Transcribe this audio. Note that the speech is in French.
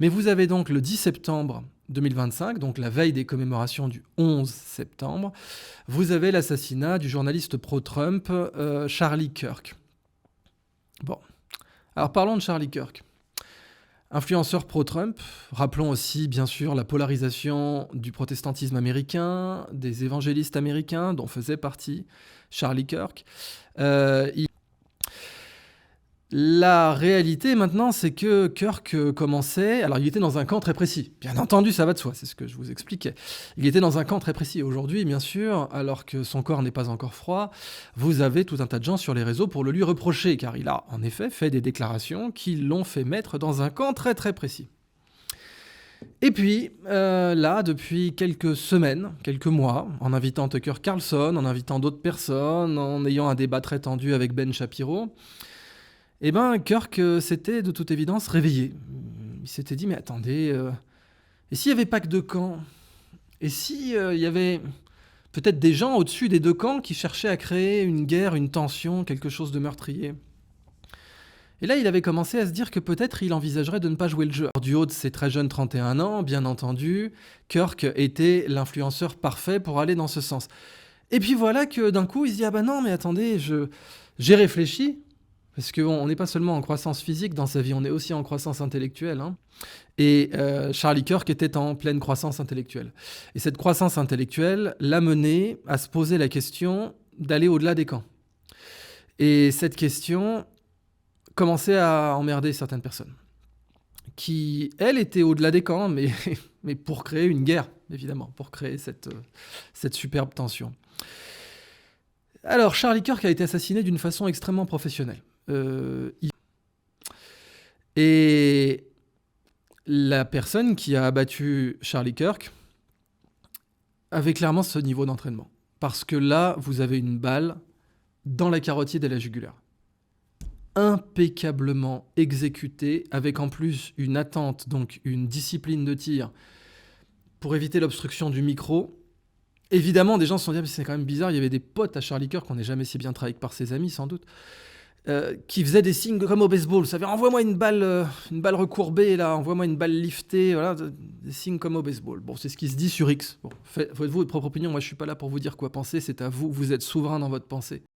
Mais vous avez donc le 10 septembre 2025, donc la veille des commémorations du 11 septembre, vous avez l'assassinat du journaliste pro-Trump Charlie Kirk. Bon, alors parlons de Charlie Kirk. Influenceur pro-Trump, rappelons aussi bien sûr la polarisation du protestantisme américain, des évangélistes américains dont faisait partie Charlie Kirk. La réalité maintenant, c'est que Kirk commençait... Alors il était dans un camp très précis, bien entendu ça va de soi, c'est ce que je vous expliquais. Il était dans un camp très précis. Aujourd'hui, bien sûr, alors que son corps n'est pas encore froid, vous avez tout un tas de gens sur les réseaux pour le lui reprocher, car il a en effet fait des déclarations qui l'ont fait mettre dans un camp très très précis. Et puis, là, depuis quelques semaines, quelques mois, en invitant Tucker Carlson, en invitant d'autres personnes, en ayant un débat très tendu avec Ben Shapiro, eh ben, Kirk s'était de toute évidence réveillé. Il s'était dit, mais attendez, et s'il n'y avait pas que deux camps? Et si il y avait peut-être des gens au-dessus des deux camps qui cherchaient à créer une guerre, une tension, quelque chose de meurtrier? Et là, il avait commencé à se dire que peut-être il envisagerait de ne pas jouer le jeu. Du haut de ses très jeunes 31 ans, bien entendu, Kirk était l'influenceur parfait pour aller dans ce sens. Et puis voilà que d'un coup, il se dit, ah ben non, mais attendez, j'ai réfléchi, parce qu'on n'est pas seulement en croissance physique dans sa vie, on est aussi en croissance intellectuelle. Hein. Et Charlie Kirk était en pleine croissance intellectuelle. Et cette croissance intellectuelle l'a mené à se poser la question d'aller au-delà des camps. Et cette question commençait à emmerder certaines personnes, qui, elles, étaient au-delà des camps, mais pour créer une guerre, évidemment, pour créer cette superbe tension. Alors, Charlie Kirk a été assassiné d'une façon extrêmement professionnelle. Et la personne qui a abattu Charlie Kirk avait clairement ce niveau d'entraînement. Parce que là, vous avez une balle dans la carotide et la jugulaire. Impeccablement exécutée, avec en plus une attente, donc une discipline de tir, pour éviter l'obstruction du micro. Évidemment, des gens se sont dit, ah, c'est quand même bizarre, il y avait des potes à Charlie Kirk, qu'on n'est jamais si bien travaillé que par ses amis, sans doute, qui faisaient des signes comme au baseball. Vous savez, envoie-moi une balle recourbée, là, envoie-moi une balle liftée, voilà, des signes comme au baseball. Bon, c'est ce qui se dit sur X. Bon, faites-vous votre propre opinion, moi je suis pas là pour vous dire quoi penser, c'est à vous, vous êtes souverain dans votre pensée.